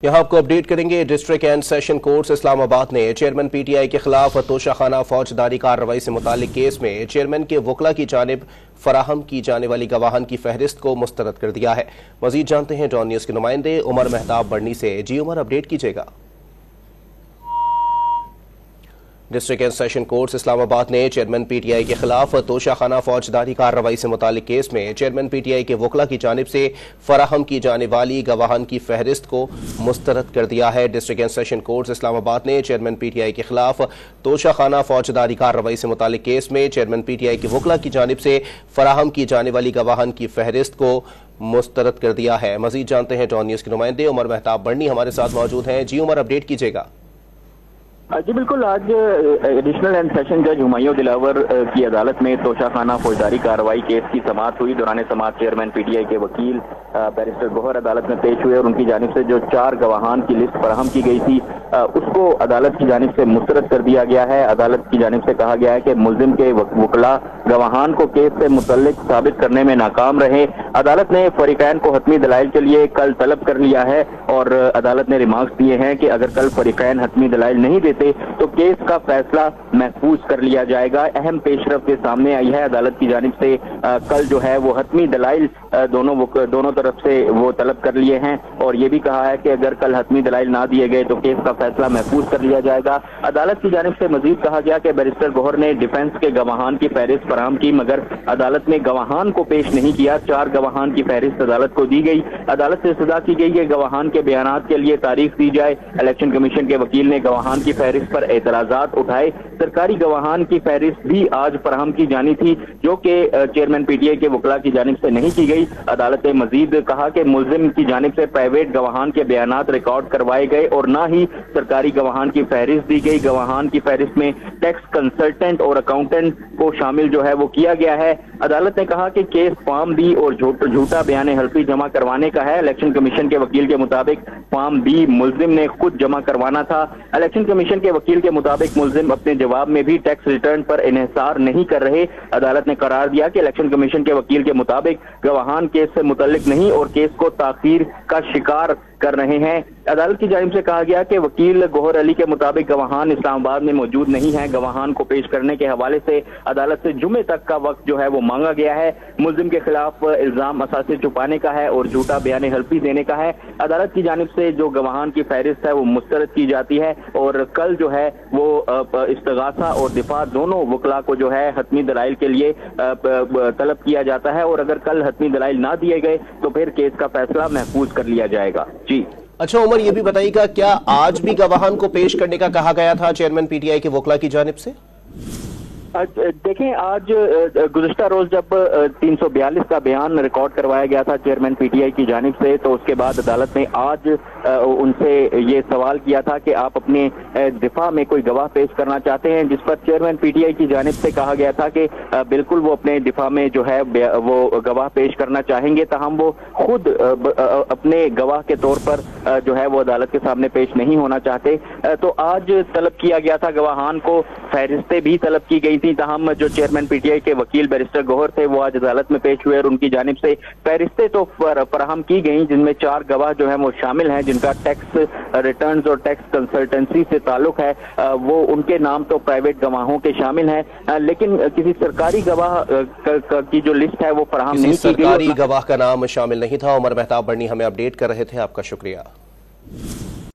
यहाँ आपको अपडेट करेंगे। District and session courts Islamabad ने चेयरमैन पीटीआई के खिलाफ तोशाखाना फौजदारी कार्रवाई से मुतालिक केस में चेयरमैन के वकला की जानिब फराहम की जाने वाली गवाहान की फहरिस्त को मुस्तरद कर दिया है। मजीद जानते हैं डॉन न्यूज के नुमाइंदे उमर मेहताब बढ़नी से। जी उमर, अपडेट कीजिएगा। District and session courts Islamabad ने चेयरमैन पीटीआई के खिलाफ तोशाखाना फौजदारी कार्रवाई से मुतालिक केस में चेयरमैन पीटीआई के वकला की जानिब से फराहम की जाने वाली गवाहान की फहरिस्त को मुस्तरद कर दिया है। District and session courts Islamabad ने चेयरमैन पीटीआई के खिलाफ तोशाखाना फौजदारी कार्रवाई से मुतालिक केस में चेयरमैन पीटीआई के वकला की जानिब से फराहम की जाने वाली गवाहान की फहरिस्त को मुस्तरद कर दिया है। मजीद जानते हैं डॉन न्यूज के नुमाइंदे उमर मेहताब बढ़नी हमारे साथ मौजूद हैं। जी उमर, अपडेट कीजिएगा। जी बिल्कुल, आज एडिशनल एंड सेशन जज हुमायूं दिलावर की अदालत में तोशाखाना फौजदारी कार्रवाई केस की समाअत हुई। दौरान समाअत चेयरमैन पीटीआई के वकील बैरिस्टर गौहर अदालत में पेश हुए और उनकी जानिब से जो 4 गवाहान की लिस्ट फराहम की गई थी उसको अदालत की जानिब से मुस्तरद कर दिया गया है। अदालत की जानिब से कहा गया है कि मुल्जिम के वकला गवाहान को केस से मुतल्लिक साबित करने में नाकाम रहे। अदालत ने फरीकैन को हतमी दलाइल के लिए कल तलब कर लिया है और अदालत ने रिमार्क्स दिए हैं कि अगर कल फरीकैन हतमी दलाइल नहीं देते तो केस का फैसला महफूज कर लिया जाएगा। अहम पेशरफ के सामने आई है। अदालत की जानिब से कल जो है वो हतमी दलाइल दोनों तरफ से वो तलब कर लिए हैं और ये भी कहा है कि अगर कल हतमी दलाइल ना दिए गए तो केस का फैसला महफूज कर लिया जाएगा। अदालत की जानिब से मजीद कहा गया कि बैरिस्टर गौहर ने डिफेंस के गवाहान की फहरिस्त फराहम की मगर अदालत ने गवाहान को पेश नहीं किया। 4 गवाहान की फहरिस्त अदालत को दी गई। अदालत से सजा की गई कि गवाहान के बयानात के लिए तारीख दी जाए। इलेक्शन कमीशन के वकील ने गवाहान की फहरिस्त पर एतराजात उठाए। सरकारी गवाहान की फहरिस्त भी आज फराहम की जानी थी जो कि चेयरमैन पीटीआई के वकला की जानिब से नहीं की गई। अदालत ने मजीद कहा कि मुल्जिम की जानिब से प्राइवेट गवाहान के बयानात रिकॉर्ड करवाए गए और ना ही सरकारी गवाहान की फहरिस्त दी गई। गवाहान की फहरिस्त में टैक्स कंसल्टेंट और अकाउंटेंट को शामिल जो है वो किया गया है। अदालत ने कहा कि केस फॉर्म बी और झूठा बयान हल्फी जमा करवाने का है। इलेक्शन कमीशन के वकील के मुताबिक फॉर्म बी मुल्जिम ने खुद जमा करवाना था। इलेक्शन कमीशन के वकील के मुताबिक मुल्जिम अपने जवाब में भी टैक्स रिटर्न पर इन्हिसार नहीं कर रहे। अदालत ने करार दिया कि इलेक्शन कमीशन के वकील के मुताबिक गवाहान केस से मुतल्लिक नहीं और केस को ताखीर का शिकार कर रहे हैं। अदालत की जानिब से कहा गया कि वकील गौहर अली के मुताबिक गवाहान इस्लामाबाद में मौजूद नहीं है। गवाहान को पेश करने के हवाले से अदालत से जुमे तक का वक्त जो है वो मांगा गया है। मुल्जिम के खिलाफ इल्जाम असासे छुपाने का है और झूठा बयान हल्फी देने का है। अदालत की जानिब से जो गवाहान की फहरिस्त है वो मुस्तरद की जाती है और कल जो है वो इस्तगासा और दिफा दोनों वकला को जो है हतमी दलाइल के लिए तलब किया जाता है और अगर कल हतमी दलाइल ना दिए गए तो फिर केस का फैसला महफूज कर लिया जाएगा। जी अच्छा उमर, ये भी बताइएगा, क्या आज भी गवाहान को पेश करने का कहा गया था चेयरमैन पीटीआई के वकला की जानिब से? देखें, आज गुज़िश्ता रोज जब 342 का बयान रिकॉर्ड करवाया गया था चेयरमैन पीटीआई की जानिब से तो उसके बाद अदालत ने आज उनसे ये सवाल किया था कि आप अपने दिफा में कोई गवाह पेश करना चाहते हैं, जिस पर चेयरमैन पीटीआई की जानिब से कहा गया था कि बिल्कुल वो अपने दिफा में जो है वो गवाह पेश करना चाहेंगे, ताहम वो खुद अपने गवाह के तौर पर जो है वो अदालत के सामने पेश नहीं होना चाहते। तो आज तलब किया गया था गवाहान को, फहरिस्तें भी तलब की गई थी, ताहम जो चेयरमैन पीटीआई के वकील बैरिस्टर गौहर थे वो आज अदालत में पेश हुए और उनकी जानिब से फहरिस्तें तो फराहम की गई जिनमें 4 गवाह जो है वो शामिल हैं जिनका टैक्स रिटर्न्स और टैक्स कंसल्टेंसी से ताल्लुक है। वो उनके नाम तो प्राइवेट गवाहों के शामिल हैं लेकिन किसी सरकारी गवाह की जो लिस्ट है वो फराहम नहीं की गई। सरकारी गवाह का नाम शामिल नहीं था। उमर मेहताब बढ़नी हमें अपडेट कर रहे थे, आपका शुक्रिया।